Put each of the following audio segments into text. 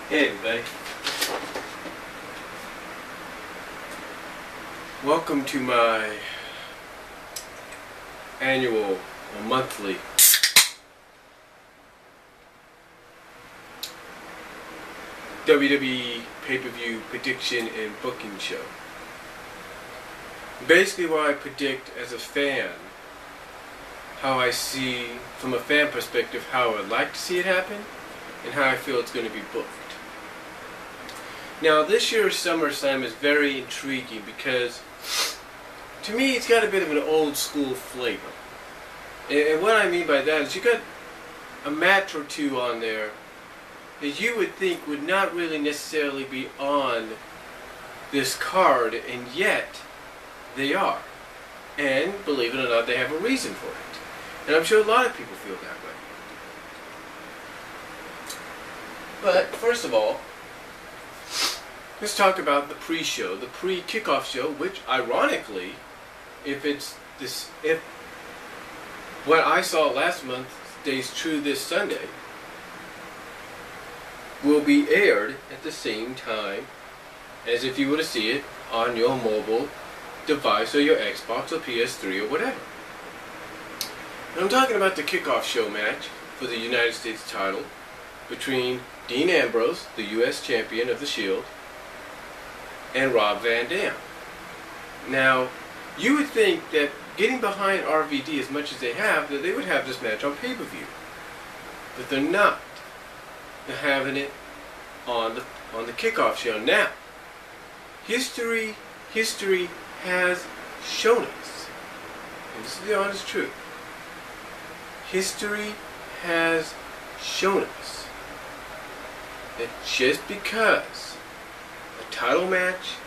Hey everybody. Welcome to my annual or monthly WWE pay-per-view prediction and booking show. Basically what I predict as a fan, how I see from a fan perspective how I would like to see it happen and how I feel it's going to be booked. Now this year's SummerSlam is very intriguing because to me it's got a bit of an old school flavor. And what I mean by that is you got a match or two on there that you would think would not really necessarily be on this card, and yet they are. And believe it or not, they have a reason for it. And I'm sure a lot of people feel that way. But first of all, let's talk about the pre-show, the pre-kickoff show, which ironically, if what I saw last month stays true this Sunday, will be aired at the same time as if you were to see it on your mobile device or your Xbox or PS3 or whatever. And I'm talking about the kickoff show match for the United States title between Dean Ambrose, the U.S. champion of the Shield, and Rob Van Dam. Now, you would think that getting behind RVD as much as they have, that they would have this match on pay-per-view. But they're not. They're having it on the kickoff show. Now, history has shown us, and this is the honest truth, history has shown us that just because a title match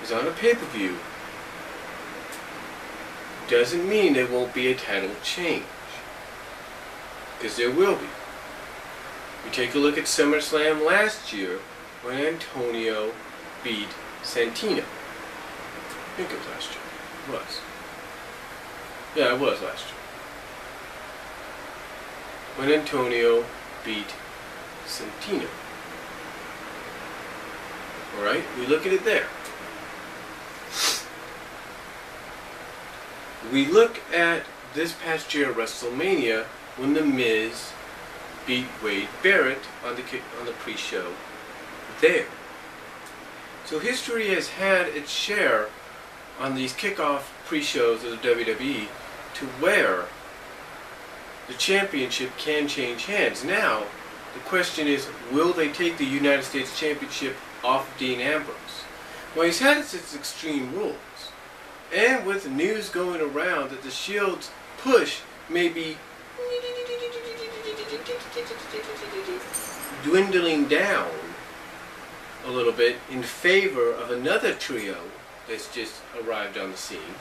is on a pay-per-view doesn't mean there won't be a title change. Because there will be. You take a look at SummerSlam last year when Antonio beat Santino. I think it was last year. It was. Yeah, it was last year. When Antonio beat Santino. Alright, we look at it there. We look at this past year at WrestleMania when The Miz beat Wade Barrett on the pre-show there. So history has had its share on these kickoff pre-shows of the WWE to where the championship can change hands. Now, the question is, will they take the United States Championship off of Dean Ambrose? Well, he's had its extreme rules. And with the news going around that the Shield's push may be dwindling down a little bit in favor of another trio that's just arrived on the scene,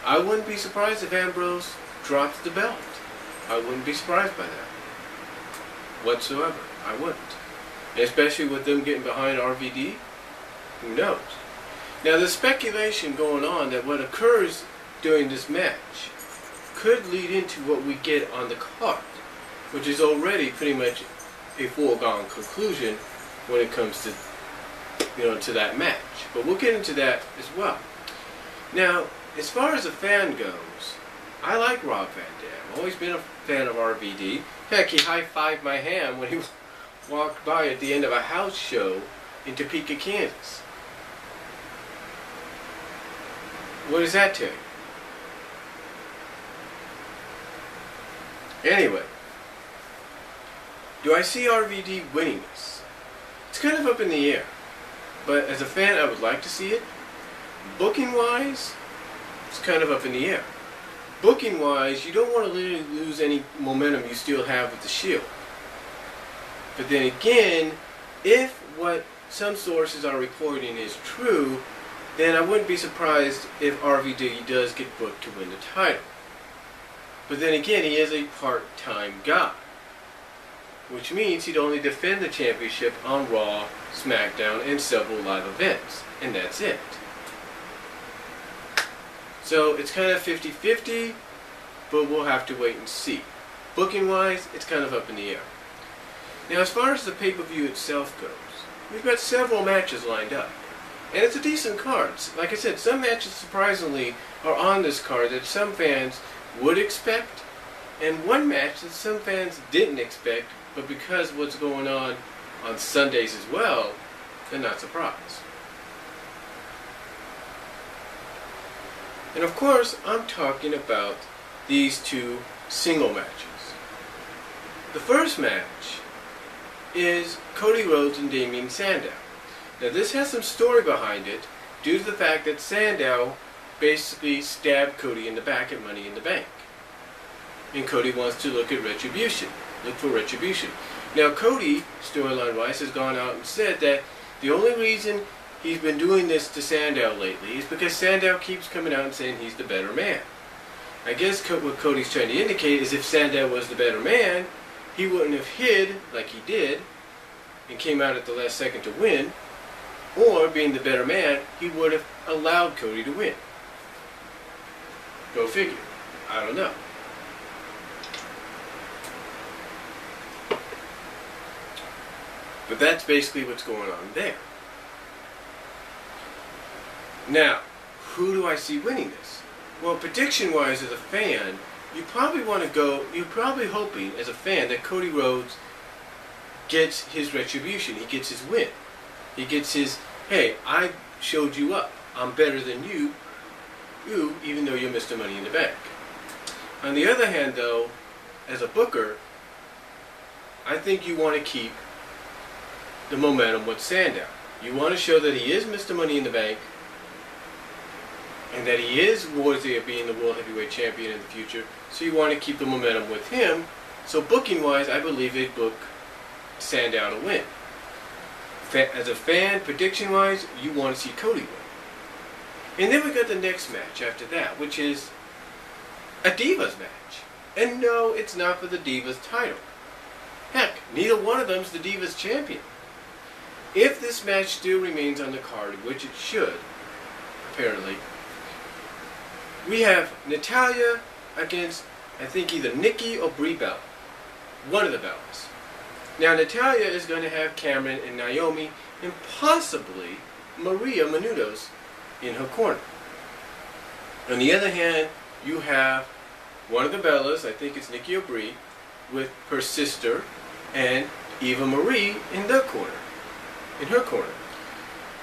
I wouldn't be surprised if Ambrose drops the belt. I wouldn't be surprised by that whatsoever. I wouldn't. And especially with them getting behind RVD, who knows? Now there's speculation going on that what occurs during this match could lead into what we get on the card, which is already pretty much a foregone conclusion when it comes to, to that match. But we'll get into that as well. Now, as far as a fan goes, I like Rob Van Dam. I've always been a fan of RVD. Heck, he high-fived my hand when he walked by at the end of a house show in Topeka, Kansas. What does that tell you? Anyway, do I see RVD winning this? It's kind of up in the air. But as a fan, I would like to see it. Booking-wise, it's kind of up in the air. Booking-wise, you don't want to lose any momentum you still have with the Shield. But then again, if what some sources are reporting is true, then I wouldn't be surprised if RVD does get booked to win the title. But then again, he is a part-time guy, which means he'd only defend the championship on Raw, SmackDown, and several live events, and that's it. So it's kind of 50-50, but we'll have to wait and see. Booking-wise, it's kind of up in the air. Now, as far as the pay-per-view itself goes, we've got several matches lined up. And it's a decent card. Like I said, some matches surprisingly are on this card that some fans would expect, and one match that some fans didn't expect, but because of what's going on Sundays as well, they're not surprised. And of course, I'm talking about these two single matches. The first match is Cody Rhodes and Damien Sandow. Now this has some story behind it due to the fact that Sandow basically stabbed Cody in the back at Money in the Bank. And Cody wants to look for retribution. Now Cody, storyline-wise, has gone out and said that the only reason he's been doing this to Sandow lately is because Sandow keeps coming out and saying he's the better man. I guess what Cody's trying to indicate is if Sandow was the better man, he wouldn't have hid like he did and came out at the last second to win, or being the better man, he would have allowed Cody to win. Go figure. I don't know. But that's basically what's going on there. Now, who do I see winning this? Well, prediction-wise, as a fan, you're probably hoping, as a fan, that Cody Rhodes gets his retribution. He gets his win. He gets his, hey, I showed you up. I'm better than you, even though you're Mr. Money in the Bank. On the other hand, though, as a booker, I think you want to keep the momentum with Sandow. You want to show that he is Mr. Money in the Bank and that he is worthy of being the World Heavyweight Champion in the future, so you want to keep the momentum with him. So booking-wise, I believe they'd book Sandow to win. As a fan, prediction-wise, you want to see Cody win. And then we got the next match after that, which is a Divas match. And no, it's not for the Divas title. Heck, neither one of them's the Divas champion. If this match still remains on the card, which it should, apparently, we have Natalya against, I think, either Nikki or Brie Bella. One of the Bellas. Now, Natalya is going to have Cameron and Naomi and possibly Maria Menounos in her corner. On the other hand, you have one of the Bellas, I think it's Nikki or Brie, with her sister and Eva Marie in her corner.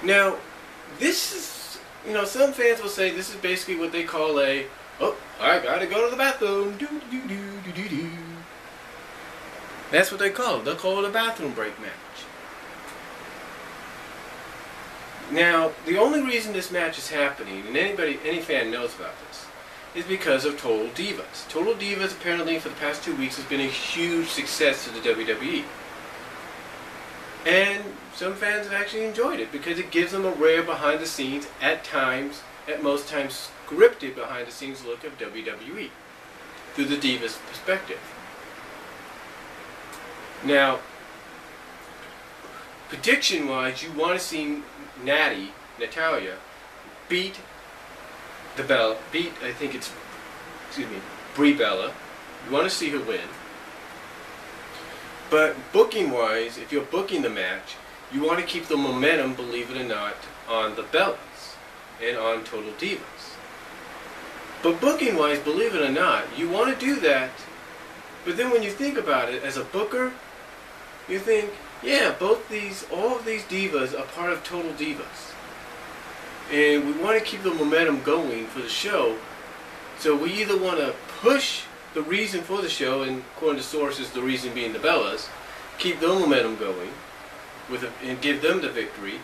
Now, this is, some fans will say this is basically what they call a, oh, I gotta go to the bathroom. Do. That's what they call it. They'll call it a bathroom break match. Now, the only reason this match is happening, and any fan knows about this, is because of Total Divas. Total Divas, apparently, for the past 2 weeks, has been a huge success to the WWE. And some fans have actually enjoyed it because it gives them a rare behind-the-scenes, at most times scripted behind-the-scenes look of WWE through the Divas perspective. Now, prediction-wise, you want to see Natalya, beat Brie Bella. You want to see her win. But booking-wise, if you're booking the match, you want to keep the momentum, believe it or not, on the Bellas and on Total Divas. But booking-wise, believe it or not, you want to do that. But then when you think about it, as a booker, you think, yeah, all of these divas are part of Total Divas. And we want to keep the momentum going for the show. So we either want to push the reason for the show, and according to sources, the reason being the Bellas, keep their momentum going and give them the victory,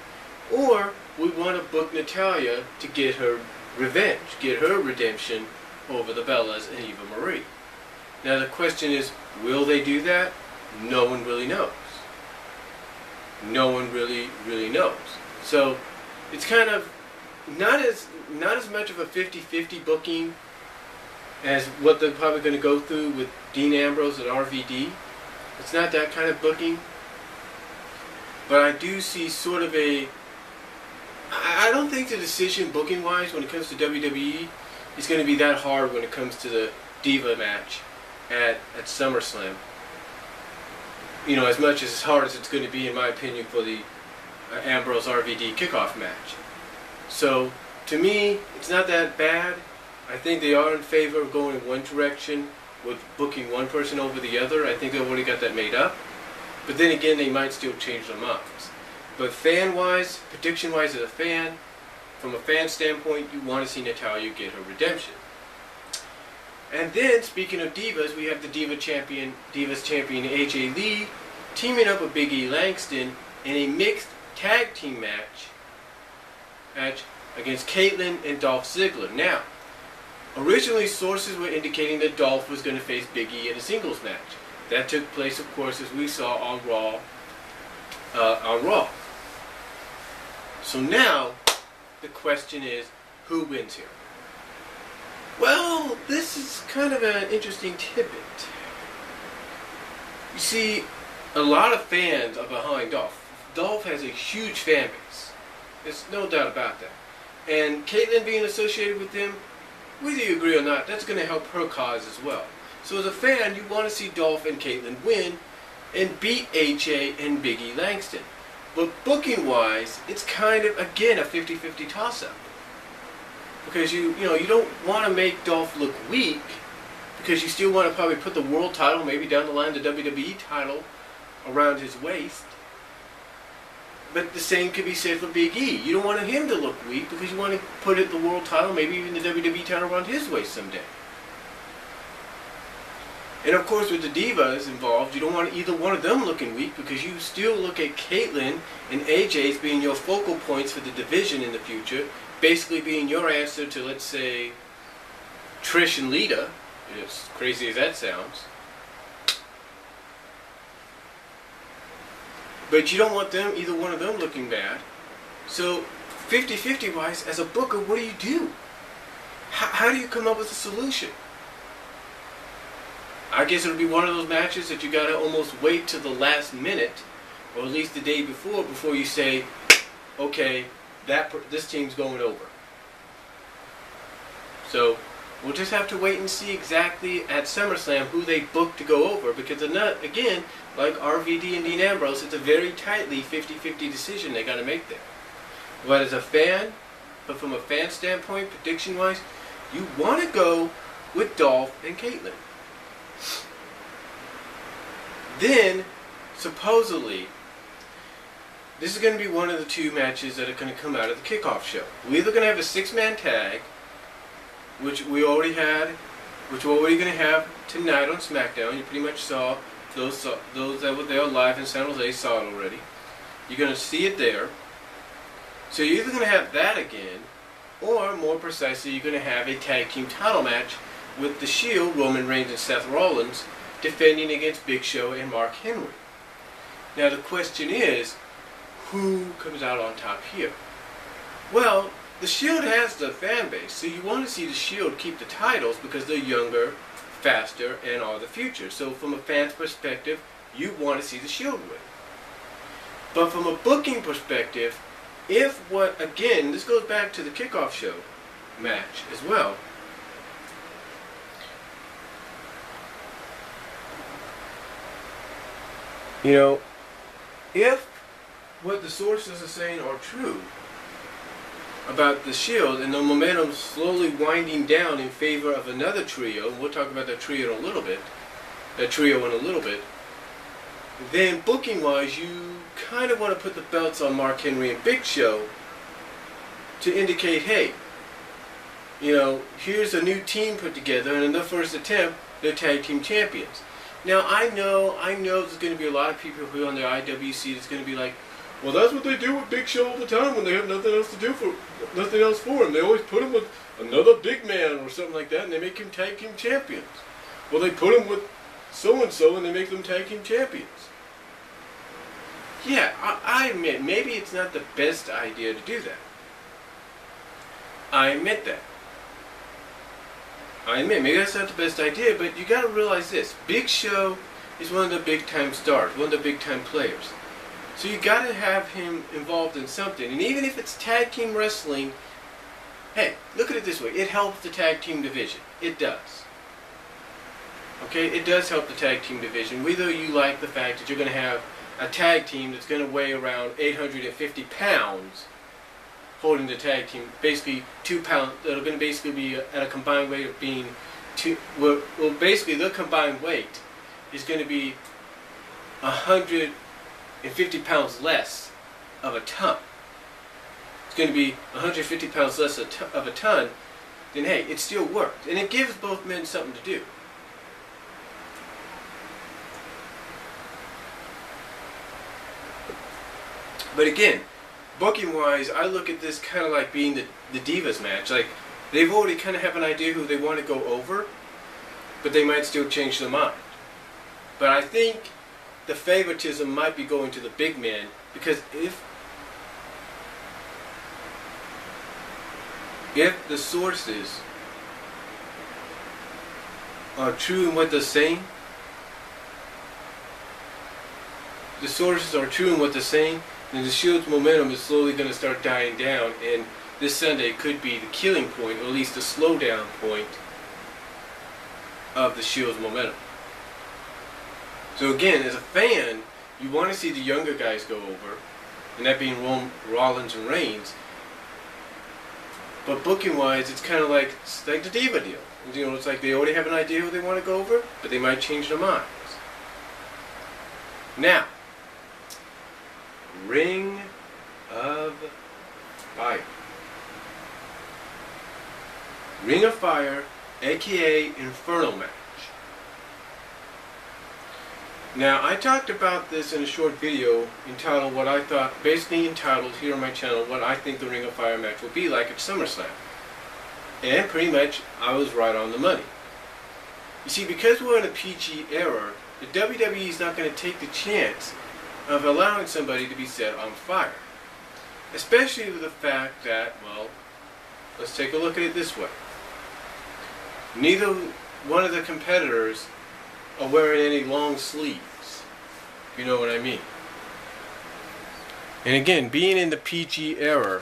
or we want to book Natalya to get her revenge, get her redemption over the Bellas and Eva Marie. Now the question is, will they do that? No one really knows. No one really knows. So it's kind of not as much of a 50-50 booking as what they're probably going to go through with Dean Ambrose and RVD. It's not that kind of booking. But I do see sort of I don't think the decision booking-wise when it comes to WWE is going to be that hard when it comes to the Diva match at SummerSlam. as much as hard as it's going to be, in my opinion, for the Ambrose RVD kickoff match. So, to me, it's not that bad. I think they are in favor of going in one direction with booking one person over the other. I think they've already got that made up. But then again, they might still change their minds. But fan-wise, prediction-wise as a fan, from a fan standpoint, you want to see Natalya get her redemption. And then, speaking of divas, we have the Divas champion AJ Lee teaming up with Big E Langston in a mixed tag team match against Caitlyn and Dolph Ziggler. Now, originally sources were indicating that Dolph was going to face Big E in a singles match. That took place, of course, as we saw on Raw. So now, the question is, who wins here? Well, this is kind of an interesting tidbit. You see, a lot of fans are behind Dolph. Dolph has a huge fan base. There's no doubt about that. And Caitlyn being associated with them, whether you agree or not, that's going to help her cause as well. So as a fan, you want to see Dolph and Caitlyn win and beat AJ and Big E Langston. But booking-wise, it's kind of, again, a 50-50 toss-up. Because you don't want to make Dolph look weak, because you still want to probably put the world title, maybe down the line the WWE title, around his waist. But the same could be said for Big E. You don't want him to look weak because you want to put the world title, maybe even the WWE title around his waist someday. And of course with the divas involved, you don't want either one of them looking weak because you still look at Caitlyn and AJ as being your focal points for the division in the future, basically being your answer to, let's say, Trish and Lita, as crazy as that sounds. But you don't want either one of them looking bad. So 50-50 wise, as a booker, what do you do? How do you come up with a solution? I guess it'll be one of those matches that you gotta almost wait till the last minute, or at least the day before you say, okay, this team's going over. So we'll just have to wait and see exactly at SummerSlam who they book to go over, because again, like RVD and Dean Ambrose, it's a very tightly 50-50 decision they got to make there. But as a fan, from a fan standpoint, prediction-wise, you want to go with Dolph and Caitlyn. Then, supposedly, this is going to be one of the two matches that are going to come out of the kickoff show. We're either going to have a 6-man tag, which we're already going to have tonight on SmackDown. You pretty much saw those that were there live in San Jose saw it already. You're going to see it there. So you're either going to have that again, or more precisely, you're going to have a tag team title match with The Shield, Roman Reigns and Seth Rollins, defending against Big Show and Mark Henry. Now the question is, who comes out on top here? Well, The Shield has the fan base, so you want to see The Shield keep the titles because they're younger, faster, and are the future. So from a fan's perspective, you want to see The Shield win. But from a booking perspective, again, this goes back to the kickoff show match as well. If what the sources are saying are true about The Shield and the momentum slowly winding down in favor of another trio, and we'll talk about that trio in a little bit, then booking-wise, you kind of want to put the belts on Mark Henry and Big Show to indicate, hey, here's a new team put together, and in their first attempt, they're tag team champions. Now, I know there's going to be a lot of people who are on their IWC that's going to be like, well, that's what they do with Big Show all the time when they have nothing else for him. They always put him with another big man or something like that, and they make him tag team champions. Well, they put him with so-and-so, and they make them tag team champions. Yeah, I admit, maybe it's not the best idea to do that. I admit that. Maybe that's not the best idea, but you got to realize this. Big Show is one of the big-time stars, one of the big-time players. So you got to have him involved in something. And even if it's tag team wrestling, hey, look at it this way. It helps the tag team division. It does. Okay, it does help the tag team division, whether you like the fact that you're going to have a tag team that's going to weigh around 850 pounds holding the tag team, basically 2 pounds, that are going to basically be at a combined weight of being well, basically their combined weight is going to be 150 pounds less of a ton. It's going to be 150 pounds less of a ton, then hey, it still worked. And it gives both men something to do. But again, booking wise, I look at this kind of like being the Divas match. Like, they've already kind of have an idea who they want to go over, but they might still change their mind. But I think the favoritism might be going to the big men, because if the sources are true in what they're saying, then the Shield's momentum is slowly going to start dying down, and this Sunday could be the killing point, or at least the slowdown point of the Shield's momentum. So again, as a fan, you want to see the younger guys go over, and that being Rollins and Reigns. But booking wise, it's kind of like the Diva deal. You know, it's like they already have an idea who they want to go over, but they might change their minds. Now, Ring of Fire. Ring of Fire, aka Inferno match. Now, I talked about this in a short video entitled what I thought, basically entitled here on my channel, what I think the Ring of Fire match will be like at SummerSlam. And pretty much, I was right on the money. You see, because we're in a PG era, the WWE is not going to take the chance of allowing somebody to be set on fire. Especially with the fact that, well, let's take a look at it this way. Neither one of the competitors are wearing any long sleeves, if you know what I mean. And again, being in the PG era,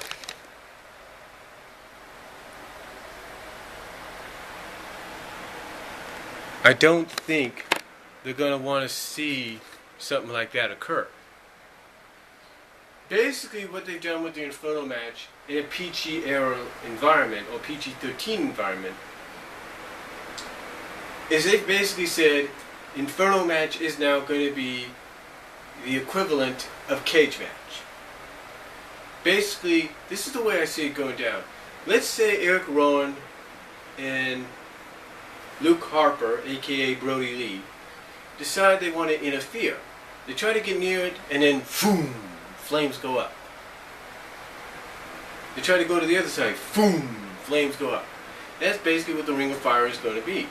I don't think they're going to want to see something like that occur. Basically, what they've done with the Inferno match in a PG era environment, or PG-13 environment, is they've basically said Inferno match is now going to be the equivalent of cage match. Basically, this is the way I see it going down. Let's say Eric Rowan and Luke Harper, aka Brody Lee, decide they want to interfere. They try to get near it, and then boom, flames go up. They try to go to the other side, boom, flames go up. That's basically what the Ring of Fire is going to be.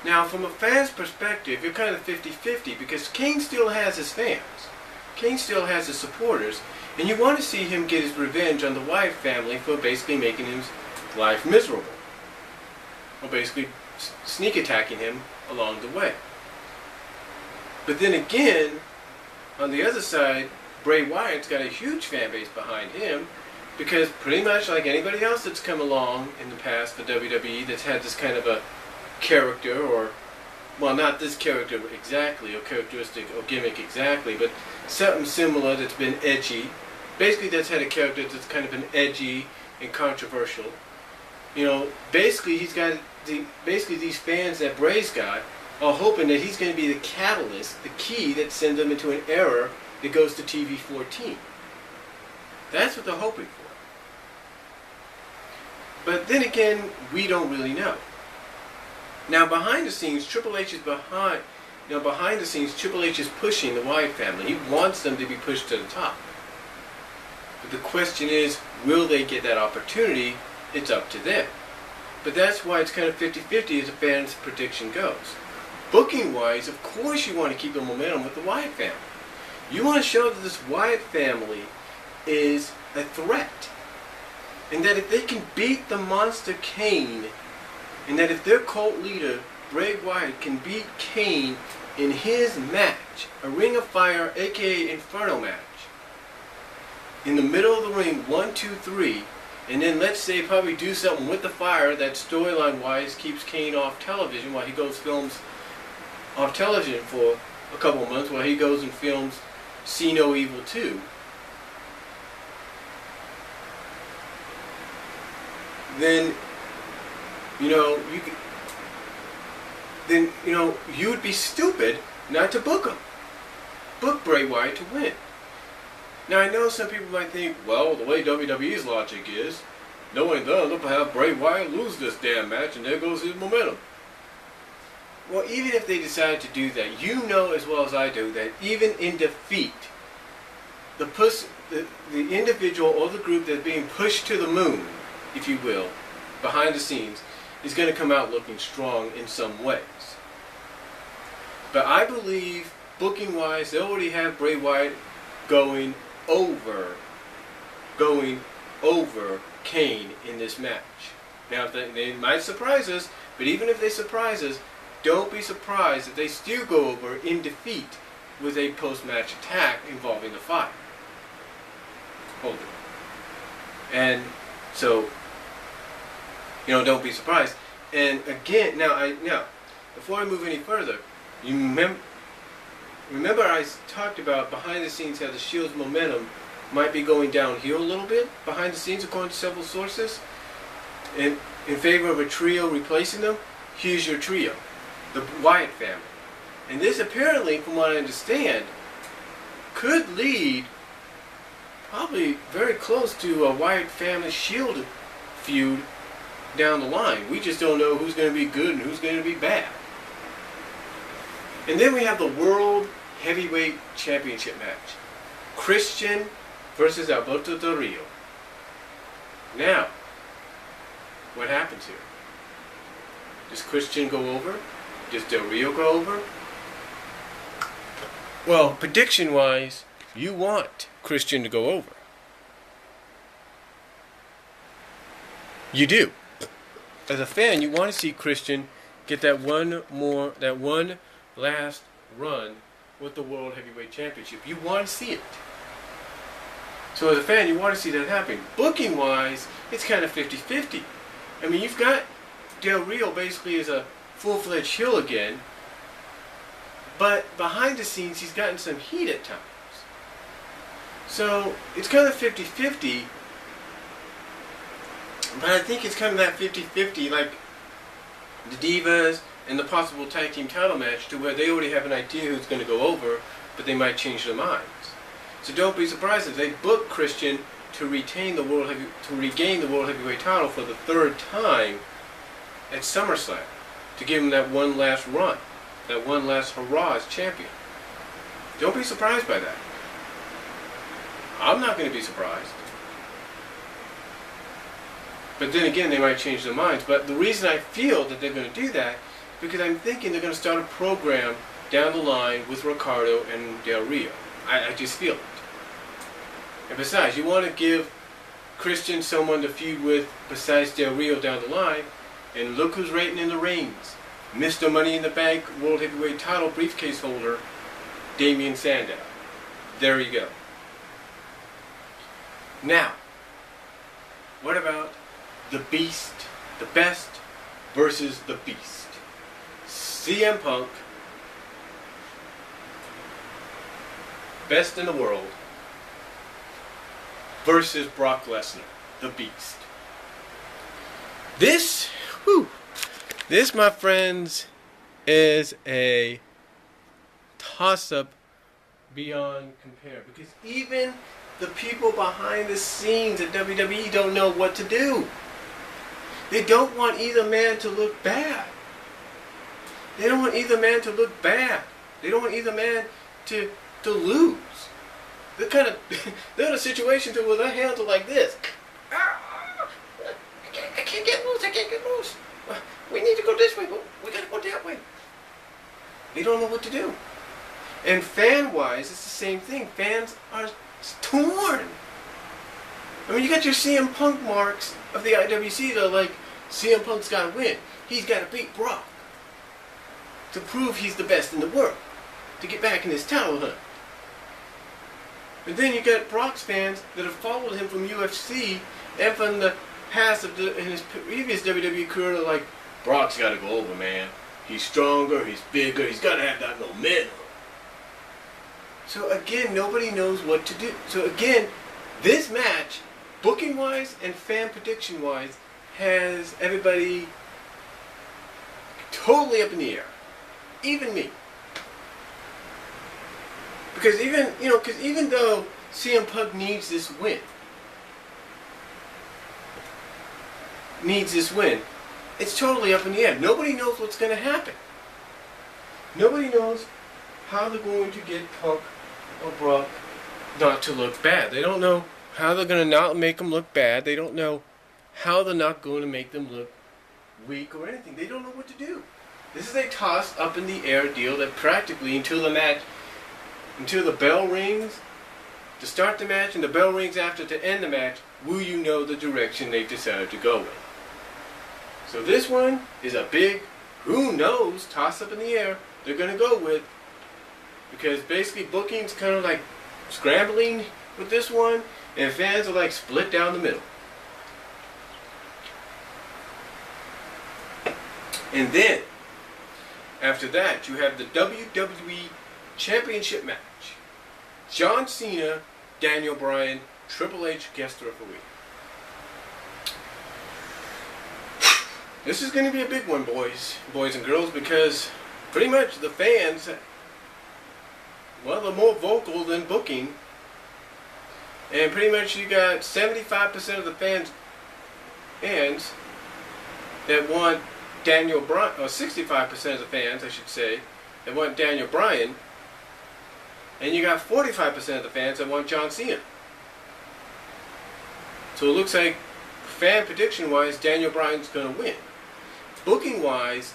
Now, from a fan's perspective, you're kind of 50-50, because Kane still has his fans. Kane still has his supporters, and you want to see him get his revenge on the Wyatt family for basically making his life miserable. Or basically sneak attacking him along the way. But then again, on the other side, Bray Wyatt's got a huge fan base behind him, because pretty much like anybody else that's come along in the past for WWE that's had this kind of a character, or, well, not this character exactly, or characteristic, or gimmick exactly, but something similar that's been edgy. Basically, that's had a character that's kind of been edgy and controversial. You know, basically, he's got basically these fans that Bray's got are hoping that he's going to be the catalyst, the key that sends them into an era that goes to TV 14. That's what they're hoping for. But then again, we don't really know. Now, behind the scenes, Triple H is pushing the Wyatt family. He wants them to be pushed to the top. But the question is, will they get that opportunity? It's up to them. But that's why it's kind of 50-50 as a fan's prediction goes. Booking-wise, of course you want to keep the momentum with the Wyatt family. You want to show that this Wyatt family is a threat. And that if they can beat the Monster Kane, and that if their cult leader, Bray Wyatt, can beat Kane in his match, a Ring of Fire, aka Inferno match, in the middle of the ring, 1, 2, 3, And then let's say probably do something with the fire that storyline-wise keeps Kane off television while he goes films off television for a couple of months while he goes and films See No Evil 2. Then, you would be stupid not to book him. Book Bray Wyatt to win. Now I know some people might think, well, the way WWE's logic is, knowing them, they'll have Bray Wyatt lose this damn match and there goes his momentum. Well, even if they decide to do that, you know as well as I do that even in defeat, the individual or the group that's being pushed to the moon, if you will, behind the scenes, is going to come out looking strong in some ways. But I believe, booking-wise, they already have Bray Wyatt going over Kane in this match. Now, they might surprise us, but even if they surprise us, don't be surprised if they still go over in defeat with a post-match attack involving the fire. Hold it. And so, don't be surprised. And again, now, before I move any further, you remember I talked about behind the scenes how the Shield's momentum might be going downhill a little bit behind the scenes according to several sources, in favor of a trio replacing them. Here's your trio, the Wyatt family. And this apparently, from what I understand, could lead probably very close to a Wyatt family Shield feud down the line. We just don't know who's going to be good and who's going to be bad. And then we have the World Heavyweight Championship match. Christian versus Alberto Del Rio. Now, what happens here? Does Christian go over? Does Del Rio go over? Well, prediction-wise, you want Christian to go over. You do. As a fan, you want to see Christian get that one last run with the World Heavyweight Championship. You want to see it. So as a fan, you want to see that happen. Booking-wise, it's kind of 50-50. I mean, you've got Del Rio basically as a full-fledged heel again, but behind the scenes, he's gotten some heat at times. So it's kind of 50-50, but I think it's kind of that 50-50 like the Divas and the possible tag team title match, to where they already have an idea who's going to go over, but they might change their minds. So don't be surprised if they book Christian to regain the World Heavyweight title for the third time at SummerSlam, to give him that one last run, that one last hurrah as champion. Don't be surprised by that. I'm not going to be surprised. But then again, they might change their minds. But the reason I feel that they're going to do that is because I'm thinking they're going to start a program down the line with Ricardo and Del Rio. I just feel it. And besides, you want to give Christian someone to feud with besides Del Rio down the line. And look who's rating in the reigns. Mr. Money in the Bank World Heavyweight title briefcase holder, Damien Sandow. There you go. Now, what about the Beast, the Best versus the Beast? CM Punk, best in the world, versus Brock Lesnar, the Beast. This, my friends, is a toss-up beyond compare, because even the people behind the scenes at WWE don't know what to do. They don't want either man to look bad. They don't want either man to look bad. They don't want either man to lose. They're in a situation where their hands are like this. I can't get loose. We need to go this way, but we gotta go that way. They don't know what to do. And fan-wise, it's the same thing. Fans are torn. I mean, you got your CM Punk marks of the IWC that are like, CM Punk's got to win. He's got to beat Brock to prove he's the best in the world, to get back in his title hunt. But then you got Brock's fans that have followed him from UFC And from the past of in his previous WWE career, they're like, Brock's got to go over, man. He's stronger, he's bigger, he's got to have that momentum. So again, nobody knows what to do. So again, this match, booking-wise and fan prediction-wise, has everybody totally up in the air. Even me. Because even though CM Punk needs this win, it's totally up in the air. Nobody knows what's going to happen. Nobody knows how they're going to get Punk or Brock not to look bad. They don't know how they're going to not make them look bad. They don't know how they're not going to make them look weak or anything. They don't know what to do. This is a toss up in the air deal that practically until the bell rings to start the match and the bell rings after to end the match, will you know the direction they decided to go in. So this one is a big, who knows, toss up in the air they're going to go with, because basically booking's kind of like scrambling with this one, and fans are like split down the middle. And then, after that, you have the WWE Championship match. John Cena, Daniel Bryan, Triple H guest referee. This is going to be a big one, boys and girls, because pretty much the fans, well, they're more vocal than booking. And pretty much you got 75% of the fans that want Daniel Bryan, or 65% of the fans, I should say, that want Daniel Bryan, and you got 45% of the fans that want John Cena. So it looks like, fan prediction-wise, Daniel Bryan's going to win. Booking-wise,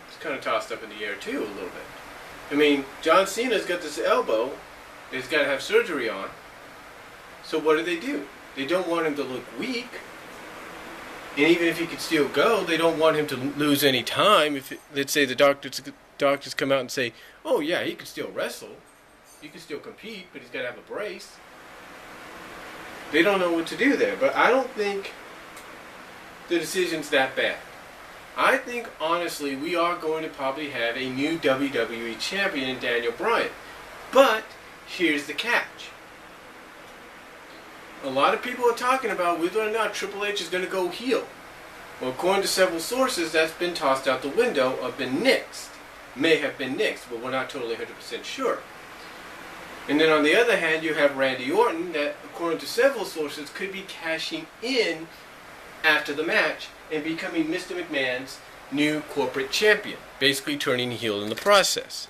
it's kind of tossed up in the air too a little bit. I mean, John Cena's got this elbow that he's got to have surgery on. So what do? They don't want him to look weak. And even if he could still go, they don't want him to lose any time. If let's say the doctors come out and say, oh yeah, he can still wrestle, he can still compete, but he's got to have a brace. They don't know what to do there. But I don't think the decision's that bad. I think, honestly, we are going to probably have a new WWE champion in Daniel Bryan. But here's the catch. A lot of people are talking about whether or not Triple H is going to go heel. Well, according to several sources, that's been tossed out the window or been nixed. May have been nixed, but we're not totally 100% sure. And then on the other hand, you have Randy Orton that, according to several sources, could be cashing in after the match and becoming Mr. McMahon's new corporate champion, basically turning heel in the process.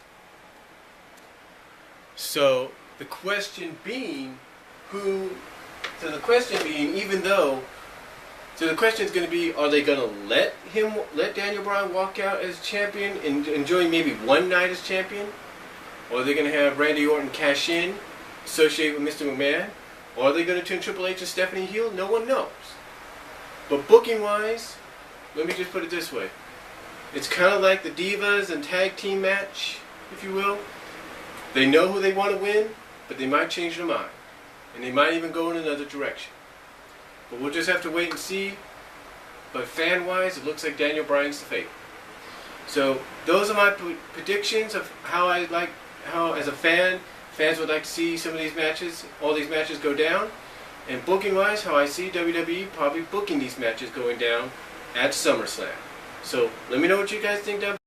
So the question being, the question is going to be, are they going to let Daniel Bryan walk out as champion and enjoy maybe one night as champion? Or are they going to have Randy Orton cash in, associated with Mr. McMahon? Or are they going to turn Triple H and Stephanie heel? No one knows. But booking-wise, let me just put it this way. It's kind of like the Divas and tag team match, if you will. They know who they want to win, but they might change their mind. And they might even go in another direction. But we'll just have to wait and see. But fan-wise, it looks like Daniel Bryan's the favorite. So those are my predictions of how as a fan, fans would like to see some of these matches, all these matches go down. And booking-wise, how I see WWE probably booking these matches going down at SummerSlam. So let me know what you guys think down